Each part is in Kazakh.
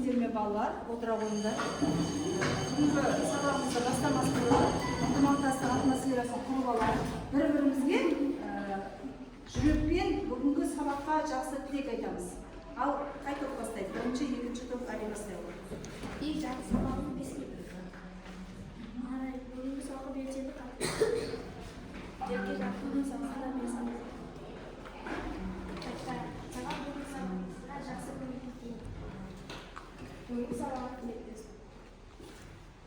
келесіздер ме балалар? Отыра қойыңдар. Бүгінгі сабағымызды бастамас бұрын ынтымақтастық атмосферасын құрып алайық. Бір-бірімізге жүрекпен бүгінгі сабаққа жақсы тілек айтамыз. Ал қай топ бастайды? Бірінші, екінші топ әлі бастайды. Жақсы сабағын беске. Бүгінгі сабаққа белсенді қатысты. Ерке жақын сабаққа бесін.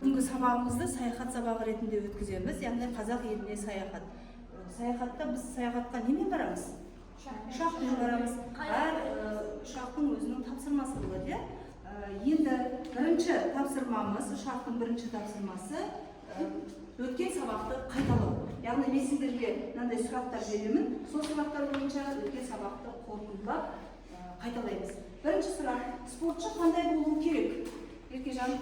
Бүгінгі сабағымызды саяхат сабағы ретінде өткіземіз, яғни қазақ еліне саяхат. Саяхатта біз саяхатқа немен барамыз? Ұшақпен барамыз. Әр ұшақтың өзінің тапсырмасы болады. Енді бірінші тапсырмамыз, ұшақтың бірінші тапсырмасы өткен сабақты қайталау. Яғни мен сіздерге мынандай сұрақтар беремін, сол сұрақтар бойынша өткен сабақты қорытындылап қайталаймыз. Бірінші сұрақ, спортшы қандай болуы керек? Еркежан.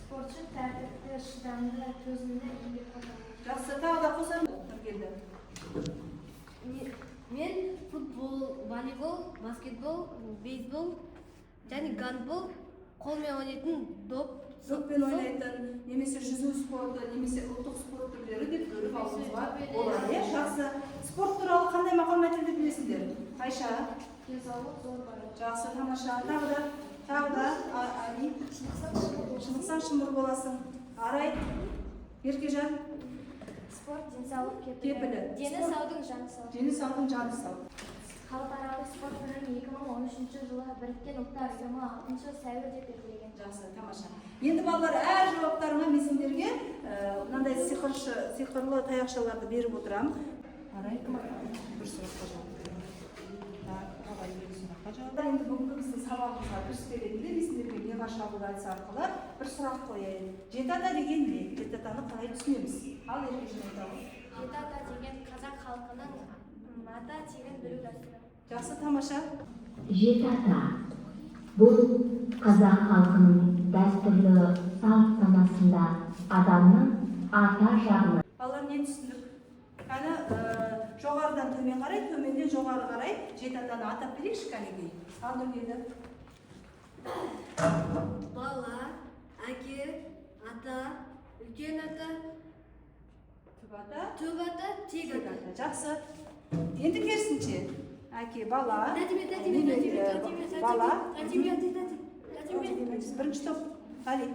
Спортшы тәртіпті, шыдамды, төзімді, еңбекқор. Жақсы, тағы да қосамын. Келді. Мен футбол, волейбол, баскетбол, бейсбол және гандбол қолмен ойнайтын доппен ойнайтын, немесе жүзу спорты, немесе ұлттық спорт түрлері деп бөліп алуға болады. Жақсы. Спорт туралы қандай мақал-мәтелді білесіңдер? Айша. Денсаулық зор бара. Жақсы, тамаша. Тағы да, Али. Шынықсаң шымыр боласың. Арай. Еркежан. Спорт денсаулық кепілі. Дені саудың жаны сау. Дені саудың жаны сау. Халықаралық спорт күнін 2013 жылы Біріккен Ұлттар ұйымы 6 сәуірде белгілеген. Жақсы, тамаша. Енді балалар әр жауаптарыңа мен сендерге мынандай сиқырлы таяқшаларды беріп отырамын. Арай, бір сұраққа жауап беремін. Енді бүгінгі біздің сабағымызға кіріспе ретінде мен сендерге миғаш әдісі арқылы бір сұрақ қояйын. Жеті ата деген не? Жеті атаны қалай түсінеміз? Ал Еркежан айтамыз. Жеті ата деген қазақ халқының ата тегін білу дәстүрі. Жақсы, тамаша. Жеті ата. Бұл қазақ халқының дәстүрлі салт санасында адамның ата жағына. Балалар не түсіндік? Кәні жоғарыдан төмен қарай, төменден жоғары қарай жеті атаны атап берейікші кәнекей. Ал Нұргелді. бала, әке, ата, үлкен ата, Түп ата, тек ата. жақсы. Енді керісінше. Әке, бала, бала. Бірінші топ. Қали.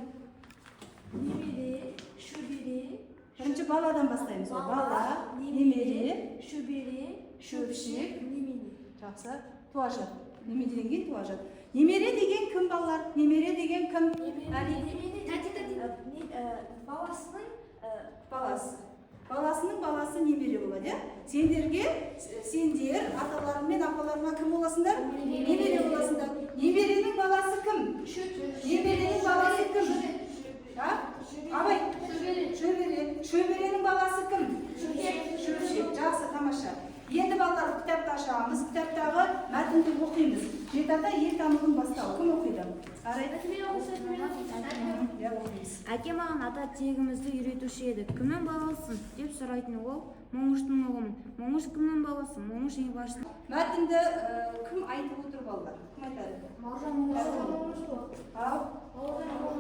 Немере, шөбере, Бірінші баладан бастаймыз. Бала, немере, шөбере, шөпшек. немене. Жақсы. Туажат. Немеден кейін туажат. Немере деген кім балалар? Немере деген кім? Баласы. Баласының баласы немере болады. Сендер аталарың мен апаларыңа кім боласыңдар? Немере боласыңдар. Немеренің баласы кім? Немеренің баласы кім? Абай, шөберенің баласы кім? Шөпшек. Жақсы, тамаша. Енді балалар кітапты ашамыз, кітаптағы мәтінді оқимыз. Жеті ата ел дамудың бастауы. Кім оқиды? Арай. Әке маған ата тегімізді үйретуші еді. Кімнің баласысың деп сұрайтын ол Момыштың оғымын. Момыш кімнің баласы? Момыш ең басшы. Мәтінді кім айтып отыр балалар? Кім айтады? Бауыржан Момышұлы.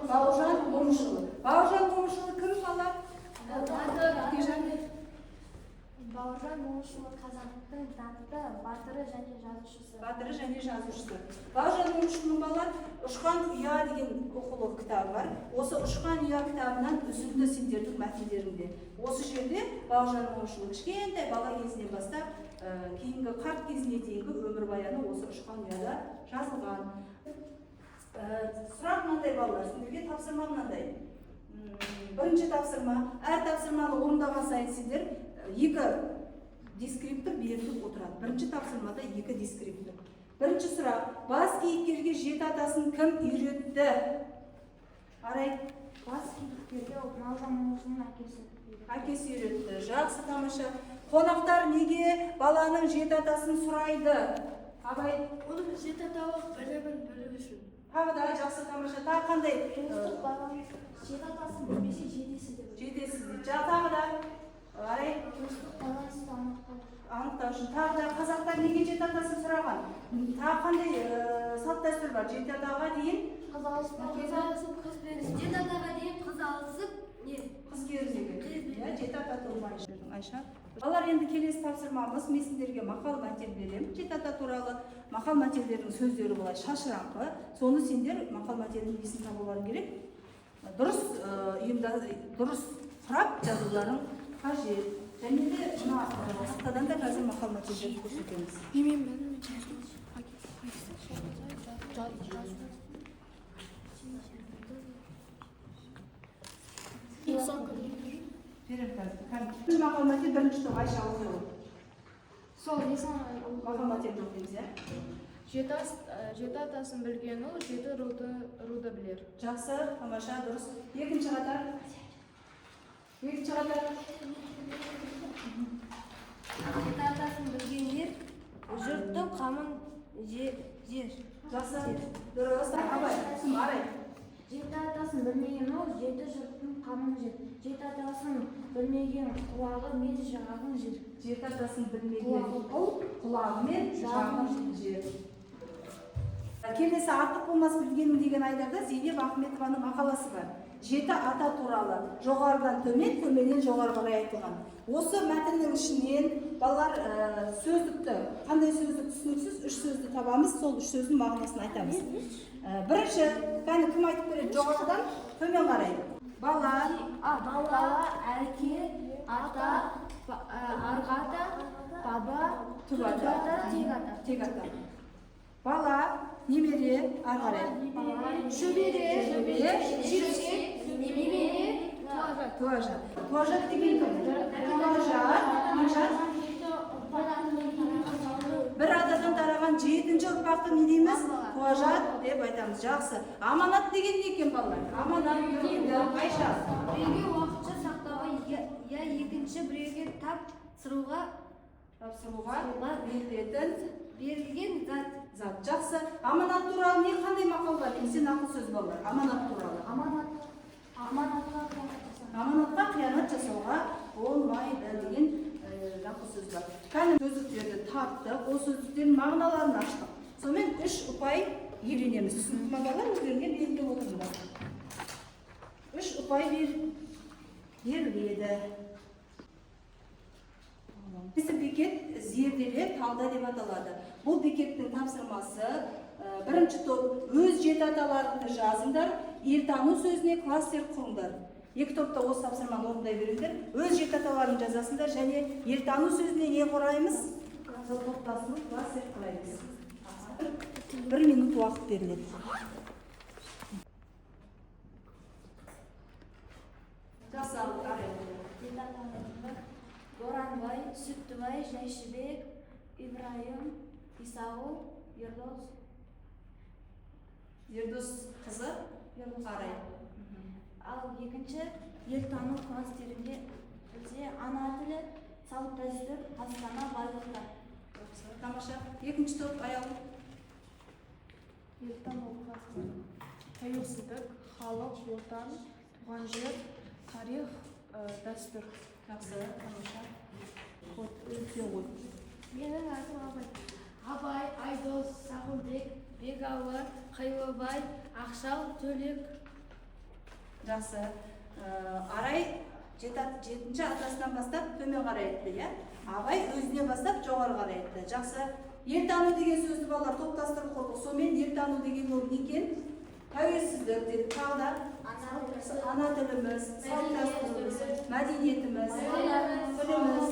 Бауыржан Момышұлы. Бауыржан Момышұлы кім балалар? Бауыржан Момышұлы қазақтың даңқты батыры және жазушысы. Бауыржан Момышұлының балалар «Ұшқан ұя» деген оқулық кітабы бар. Осы «Ұшқан ұя» кітабынан үзінді сендердің мәтіндерінде. Осы жерде Бауыржан Момышұлы кішкентай бала кезінен бастап, кейінгі қарт кезіне дейінгі өмірбаяны осы «Ұшқан ұяда» жазылған. Сұрақ мынандай балалар, сендерге тапсырма мынандай. Бірінші тапсырма, әр тапсырманы орындаған сайын сендер екі дескриптор беріліп отырады. Бірінші тапсырмада екі дескриптор. Бірінші сұрақ, бас кейіпкерге жеті атасын кім үйретті? Арай. Бас кейіпкерге Бауыржан Момышұлының Әкесі үйретті. Жақсы, тамаша. Қонақтар неге баланың жеті атасын сұрайды? Абай. Оның жеті атауы бір-бірін білу үшін. Тағы да жақсы, тамаша. Тағы қандай? жеті атасын білмесе жетесі деп. Жетесі дейді. Тағы да. Арай. Анықтау үшін. Тағы да қазақтар неге жеті атасын сұраған? Тағы қандай салт дәстүр бар? Жеті атаға дейін Қыз алысып, қыз берісіп. Жеті атаға дейін қыз алысып, не? Қыз керінегі. Иә, жеті ата туралы Айша. Балалар, енді келесі тапсырмамыз, мен сіздерге мақал мәтел беремін. Жеті ата туралы мақал мәтелдердің сөздері былай шашыраңқы. Соны сендер мақал мәтелдің несін табуларың керек. Дұрыс дұрыс құрап жазуларың қажет. Және де мына тақтадан да қазір мақал мәтелдерді көрсетеміз. Бірінші мақал мәтел бірінші топ Айша оқи ғой. Сол несін Мақал мәтелді оқимыз, иә? Жеті атасын білген ол жеті руды білер. Жақсы, тамаша, дұрыс. Екінші қатар. Жеті атасын білген ер, жұрттың қамын жер. Жақсы, дұрыс. Абай, кім арай? Жеті атасын білмеген ол жеті жұрттың қамын жер. Жеті атасын білмеген құлағы мен жағын жер. Жеті атасын білмеген ол құлағы мен жағын жер. Келесі артық болмас білгенім деген айдарда Зейнеп Ахметованың мақаласы бар. Жеті ата туралы жоғарыдан төмен, төменнен жоғары қарай айтылған. Осы мәтіннің ішінен балалар сөздікті, қандай сөздік түсініксіз үш сөзді табамыз, сол үш сөздің мағынасын айтамыз. Бірінші, кім айтып береді? Жоғарыдан төмен қарай. Бала, әке, ата, арғата, баба, түп ата, тек ата. Бала, немере, ары қарай. шөбере, жіпшек, немере, Туажат. Туажат деген кім? Туажат. Бір атадан тараған жетінші ұрпақты не дейміз? Туажат деп айтамыз. Жақсы. Аманат деген не екен балалар? Аманат дейді. Айша. Біреуге уақытша сақтауға, я екінші біреуге тапсыруға берілген зат. Жақсы. Аманат туралы не қандай мақал бар? Сен ақыл сөз балалар. Аманат туралы. Аманатқа қиянат жасауға болмайды деген ақыл сөз бар. Кәні сөздіктерді таптық, ол сөздіктердің мағыналарын аштық. Сонымен үш ұпай еленеміз. Түсінікті ма балалар? Өздеріңе белгілеп отырыңдар. Үш ұпай беріледі. Осы бекет зерделеп талда деп аталады. Бұл бекеттің тапсырмасы бірінші топ өз жеті аталарыңды жазыңдар, елтану сөзіне кластер құрыңдар. Екі топта осы тапсырманы орындай беріңдер. Өз жеті аталарын жазасыңдар және елтану сөзіне не құраймыз? Топтасыны кластер құраймыз. 1 минут уақыт беріледі. Боранбай, Сүттібай, Жайшыбек, Ибраим, Исағұл, Ердос қызы Арай. Ал екінші елтану кластерінде бізде ана тілі, салт дәстүр, астана, байлықтар. Тамаша. Екінші топ аял. Елтану кластері. Тәуелсіздік, халық, отан, туған жер, тарих, дәстүр. Жақсы. Тамаша. Өте ғой. Менің атым Абай. Абай, Айдос, Сағылбек, Бегауыр, Қайлыбай, Ақшал, Төлек. Жақсы. Арай жетінші атасынан бастап төмен қарай етті, иә? Абай өзіне бастап жоғары қарай етті. Жақсы. Елтану деген сөзді балалар топтастырып құрдық. Сонымен елтану деген ол не екен? Тәуелсіздік деді. Тағы да ана тіліміз, салт дәстүріміз, мәдениетіміз, тіліміз,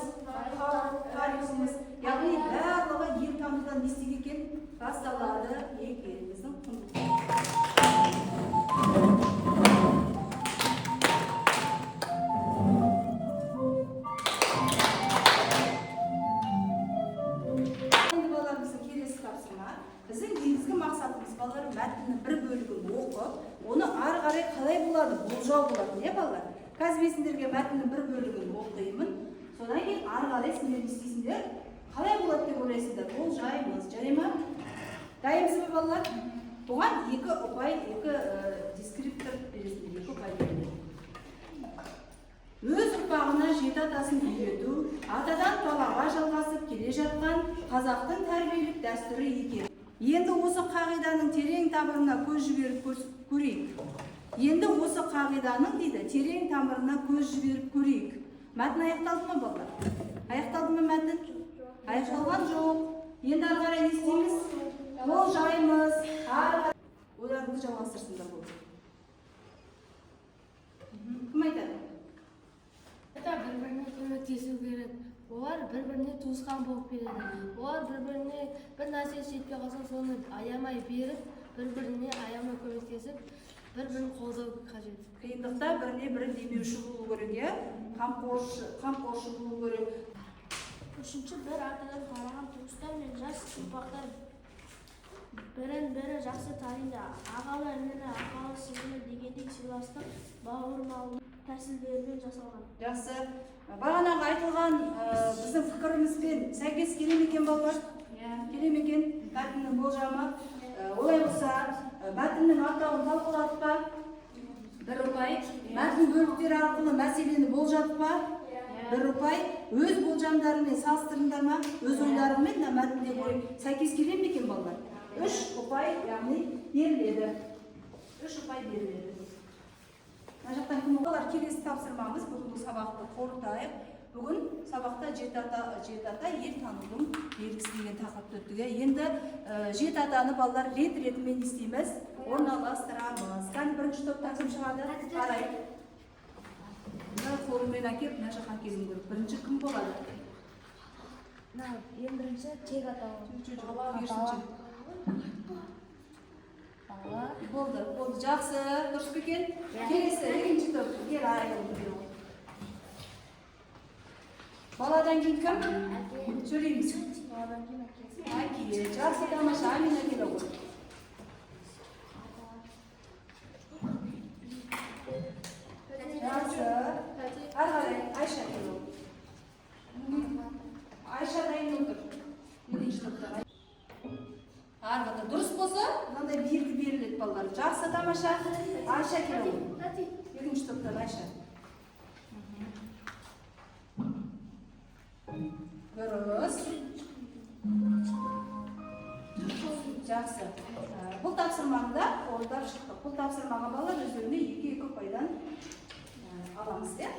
тарихымыз. Яғни барлығы елтанудан не істеген екен? Басталады екен. Біздің құндылық. Біздің негізгі мақсатымыз балалар мәтіннің бір бөлігін оқып, оны ары қарай қалай болады, болжау болады, не балалар? Қазір сендерге мәтіннің бір бөлігін оқимын, содан кейін ары қарай сендер не істейсіңдер? Қалай болады деп ойлайсыңдар? Болжаймыз, жарай ма? Дайынсыз ба балалар? Бұған екі ұпай, екі дескриптор бересіңдер, екі ұпай береді. Өз ұрпағына жеті атасын үйрету, атадан балаға жалғасып келе жатқан қазақтың тәрбиелік дәстүрі екен. Енді осы қағиданың терең тамырына көз жіберіп көрейік. Енді осы қағиданың дейді терең тамырына көз жіберіп көрейік. Мәтін аяқталды ма балалар? Аяқталды ма мәтін? Аяқталған жоқ. Енді ары қарай не істейміз? Болжаймыз. Ойларыңызды жалғастырсыңдар болды. Кім айтады? бір-біріне көмектесу керек. Олар бір-біріне туысқан болып келеді. Олар бір-біріне бір нәрсе жетпей қалса, соны аямай беріп, бір-біріне аямай көмектесіп, бір-бірін қолдау қажет. Қиындықта біріне-бірі демеуші болу керек, иә? Қамқоршы болу керек. Үшінші, бір артадан тараған туыстар мен жас ұрпақтар бірін-бірі жақсы таниды. Ағалы інілі, апалы сіңлілі дегендей сыйластық бауырмалдық тәсілдерімен жасалған. Жақсы. Бағанағы айтылған біздің пікірімізбен сәйкес келе ме екен балалар? Келе ме екен? Мәтіннің болжамы. Олай болса, мәтіннің атауын талқыладық па? Бір ұпай. Мәтін бөліктері арқылы мәселені болжадық па? Бір ұпай. Өз болжамдарымен салыстырыңдар ма? Өз ойларымен мәтінде сәйкес келе ме екен балалар? 3 ұпай, яғни беріледі. 3 ұпай беріледі. Мына жақтан кім олар? Келесі тапсырмамыз бүгінгі сабақты қорытайық. Бүгін сабақта жеті ата ел танудың белгісі деген тақырыпты өттік. Енді жеті атаны балалар рет-ретімен істейміз, орналастырамыз. Кәні бірінші топтан кім шығады? Қарай. Мына қолымен әкеп, мына жаққа келін көріп. Бірінші кім болады? Ең бірінші тек атауы. Болды, жақсы, дұрыс па екен? Келесі, екінші топ, кел айылды. Баладан кейін кім? Сөйлейміз. Әке, жақсы, тамаша, Амин әкелі ғой. Жақсы, арғарай, Айша әкелі ғой. Айша дайын отыр. Екінші топтан. Арғыда дұрыс болса, мынандай белгі беріледі балалар. Жақсы, тамаша. Айша келеді. Екінші топтан Айша. Дұрыс. Жақсы. Бұл тапсырманы орындап шықтық. Бұл тапсырмаға балалар өздеріне 2-2 ұпайдан аламыз, иә?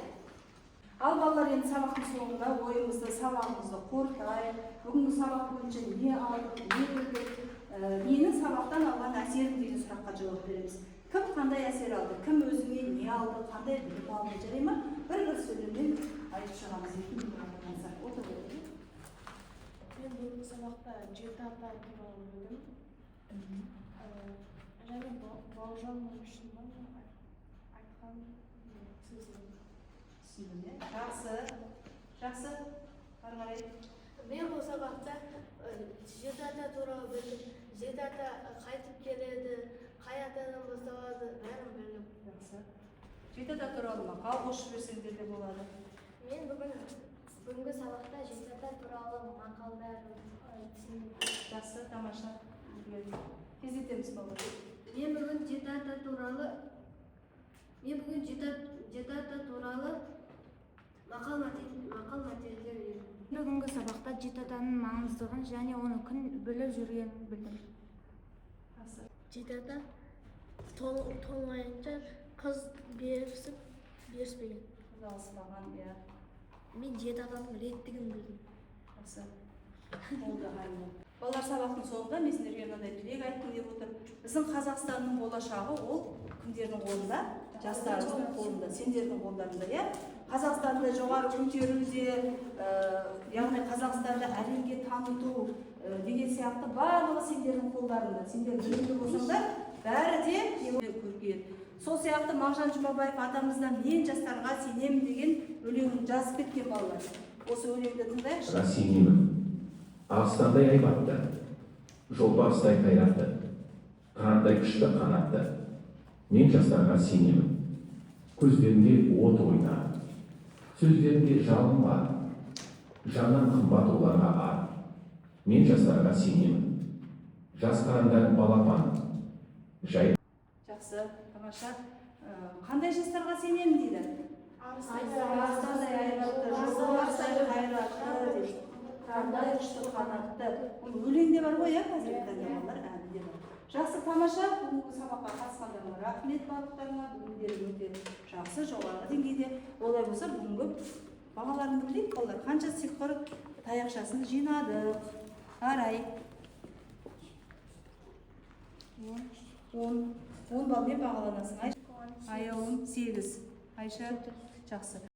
Ал балалар енді сабақтың соңында ойымызды, сабағымызды қорытайық. Бүгінгі сабақ бойынша не алдық, не білдік, менің сабақтан алған әсерім деген сұраққа жауап береміз. Кім қандай әсер алды, кім өзіне не алды, қандай білім алды, жарай ма? Бір сөйлеммен айтып шығамыз. Отыр ғой. Мен бүгінгі сабақта жеті ата туралы білдім. Және болжам үшін айтқан сөздер. Жақсы, ары қарай. Мен бұл сабақта жеті ата туралы білдім. Жеті ата қайтып келеді, қай атадан басталады, бәрін білдім. Жақсы. Жеті ата туралы мақал қосып жіберсеңдер де болады. Мен бүгінгі сабақта жеті ата туралы мақалдар түсіндім. Жақсы, тамаша. Тездетеміз балалар. Мен бүгін жеті ата туралы мақал материалдар бердім. Бүгінгі сабақта жеті атаның маңыздығын және оны күн біліп жүргенін білдім. Жеті ата толмайынша қыз беріспеген. Қыз алыспаған, иә. Мен жеті атаның реттігін білдім. Жақсы. Болды, айны. Балалар сабақтың соңында мен сендерге мынандай тілек айтқым деп отыр. Біздің Қазақстанның болашағы ол кімдердің қолында? Жастарымыздың қолында, сендердің қолдарында, иә? Қазақстанды жоғары көтеруде, яғни Қазақстанды әлемге таныту деген сияқты барлығы сендердің қолдарында. Сендер білімді болсаңдар, бәрі де көрген. Сол сияқты Мағжан Жұмабаев атамыздан мен жастарға сенемін деген өлеңін жазып кеткен балалар. Осы өлеңді тыңдайықшы. Сенемін. Ағыстандай айбатты, жолбарыстай қайратты, қырандай күшті қанатты. Мен жастарға сенемін. Көздерінде от ойнар, сөздерінде жалын бар, жаннан қымбат оларға ар. Мен жастарға сенемін. Жас қырандар балапан, жай. Жақсы, тамаша. Қандай жастарға сенемін дейді? Арыстандай айбатты, жолбарыстай қайратты дейді. қандай күшті қанатты. Бұл өлеңде бар ғой, иә, қазіргі таңда балалар әнде бар. Жақсы, тамаша. Бүгінгі сабаққа қатысқандарыңа рахмет барлықтарыңа. Бүгіндері өте жақсы, жоғарғы деңгейде. Олай болса, бүгінгі бағаларыңды білейік балалар. Қанша цифр таяқшасын жинадық. Арай. 10 балмен бағаланасың. Айша 8. Айша жақсы.